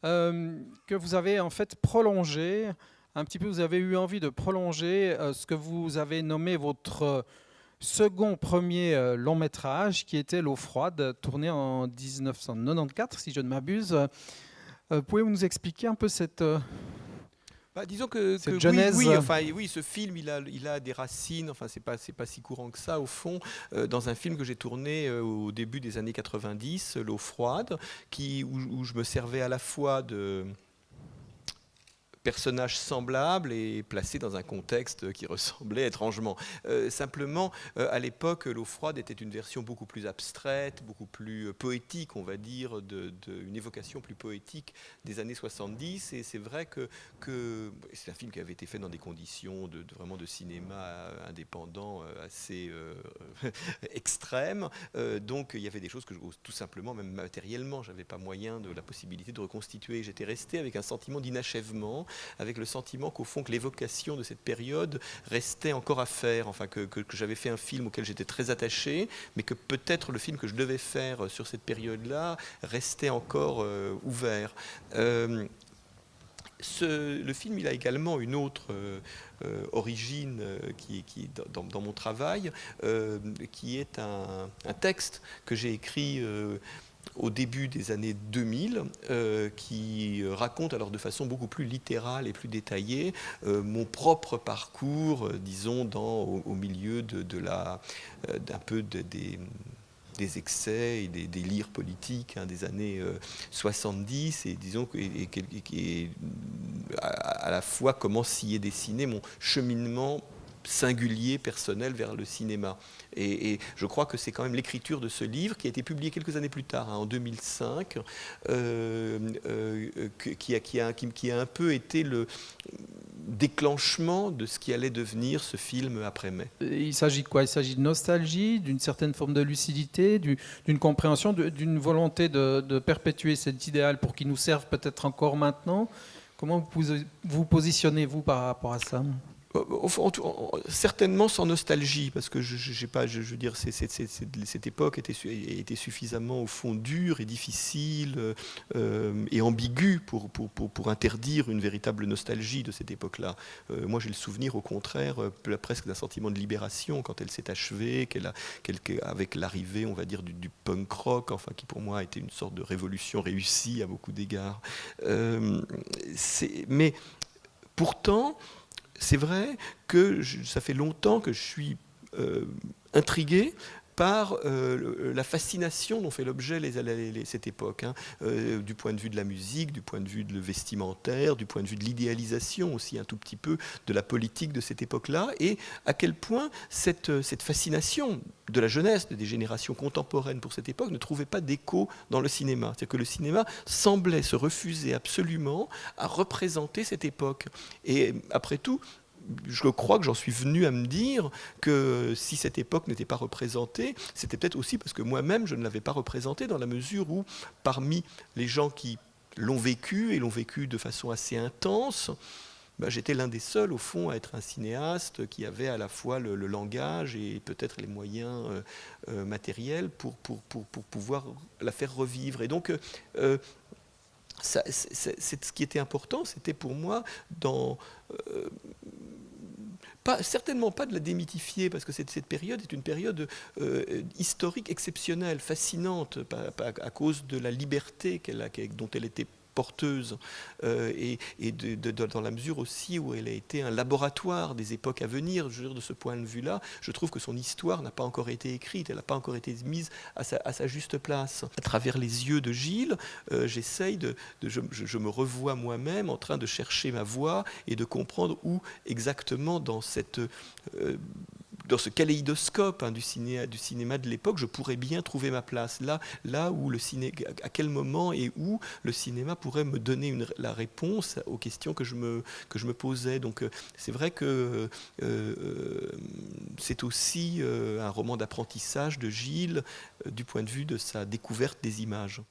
que vous avez en fait prolongé, un petit peu, vous avez eu envie de prolonger ce que vous avez nommé votre second premier long métrage, qui était L'eau froide, tourné en 1994, si je ne m'abuse. Pouvez-vous nous expliquer un peu Bah, disons que cette oui, genèse? oui, enfin oui, ce film, il a des racines. Enfin, c'est pas si courant que ça au fond. Dans un film que j'ai tourné au début des années 90, L'eau froide, où je me servais à la fois de personnages semblables et placés dans un contexte qui ressemblait étrangement. Simplement, à l'époque, L'eau froide était une version beaucoup plus abstraite, beaucoup plus poétique, on va dire, une évocation plus poétique des années 70. Et c'est vrai que c'est un film qui avait été fait dans des conditions vraiment de cinéma indépendant assez extrêmes. Donc il y avait des choses que tout simplement, même matériellement, j'avais pas moyen de la possibilité de reconstituer. J'étais resté avec un sentiment d'inachèvement, avec le sentiment qu'au fond que l'évocation de cette période restait encore à faire, enfin que j'avais fait un film auquel j'étais très attaché, mais que peut-être le film que je devais faire sur cette période-là restait encore ouvert. Le film, il a également une autre origine qui est dans mon travail, qui est un texte que j'ai écrit au début des années 2000, qui raconte alors de façon beaucoup plus littérale et plus détaillée mon propre parcours, disons, au milieu d'un peu des excès et des délires politiques des années 70, et disons et à la fois comment s'y est dessiné mon cheminement singulier, personnel vers le cinéma. Et je crois que c'est quand même l'écriture de ce livre qui a été publié quelques années plus tard, en 2005, qui a un peu été le déclenchement de ce qui allait devenir ce film après-mai. Il s'agit de quoi? Il s'agit de nostalgie, d'une certaine forme de lucidité, d'une compréhension, d'une volonté de perpétuer cet idéal pour qu'il nous serve peut-être encore maintenant. Comment vous positionnez-vous par rapport à ça? Certainement sans nostalgie, parce que j'ai pas, je veux dire, cette époque était suffisamment au fond dure et difficile et ambiguë pour interdire une véritable nostalgie de cette époque-là. Moi, j'ai le souvenir, au contraire, presque d'un sentiment de libération quand elle s'est achevée, avec l'arrivée, on va dire, du punk rock, enfin, qui pour moi a été une sorte de révolution réussie à beaucoup d'égards. Mais pourtant, c'est vrai que ça fait longtemps que je suis intrigué par la fascination dont fait l'objet cette époque, du point de vue de la musique, du point de vue de le vestimentaire, du point de vue de l'idéalisation aussi un tout petit peu de la politique de cette époque-là, et à quel point cette fascination de la jeunesse, des générations contemporaines pour cette époque, ne trouvait pas d'écho dans le cinéma. C'est-à-dire que le cinéma semblait se refuser absolument à représenter cette époque. Et après tout, je crois que j'en suis venu à me dire que si cette époque n'était pas représentée, c'était peut-être aussi parce que moi-même, je ne l'avais pas représentée, dans la mesure où, parmi les gens qui l'ont vécu, et l'ont vécu de façon assez intense, ben, j'étais l'un des seuls, au fond, à être un cinéaste qui avait à la fois le langage et peut-être les moyens matériels pour pouvoir la faire revivre. Et donc, ce qui était important, c'était pour moi euh, certainement pas de la démythifier, parce que cette période est une période historique exceptionnelle, fascinante, à cause de la liberté dont elle était porteuse, dans la mesure aussi où elle a été un laboratoire des époques à venir. Je veux dire, de ce point de vue-là, je trouve que son histoire n'a pas encore été écrite, elle n'a pas encore été mise à sa juste place. À travers les yeux de Gilles, je me revois moi-même en train de chercher ma voie et de comprendre où exactement dans ce kaléidoscope du cinéma de l'époque, je pourrais bien trouver ma place. Là où à quel moment et où le cinéma pourrait me donner la réponse aux questions que je me posais. Donc c'est vrai que c'est aussi un roman d'apprentissage de Gilles du point de vue de sa découverte des images.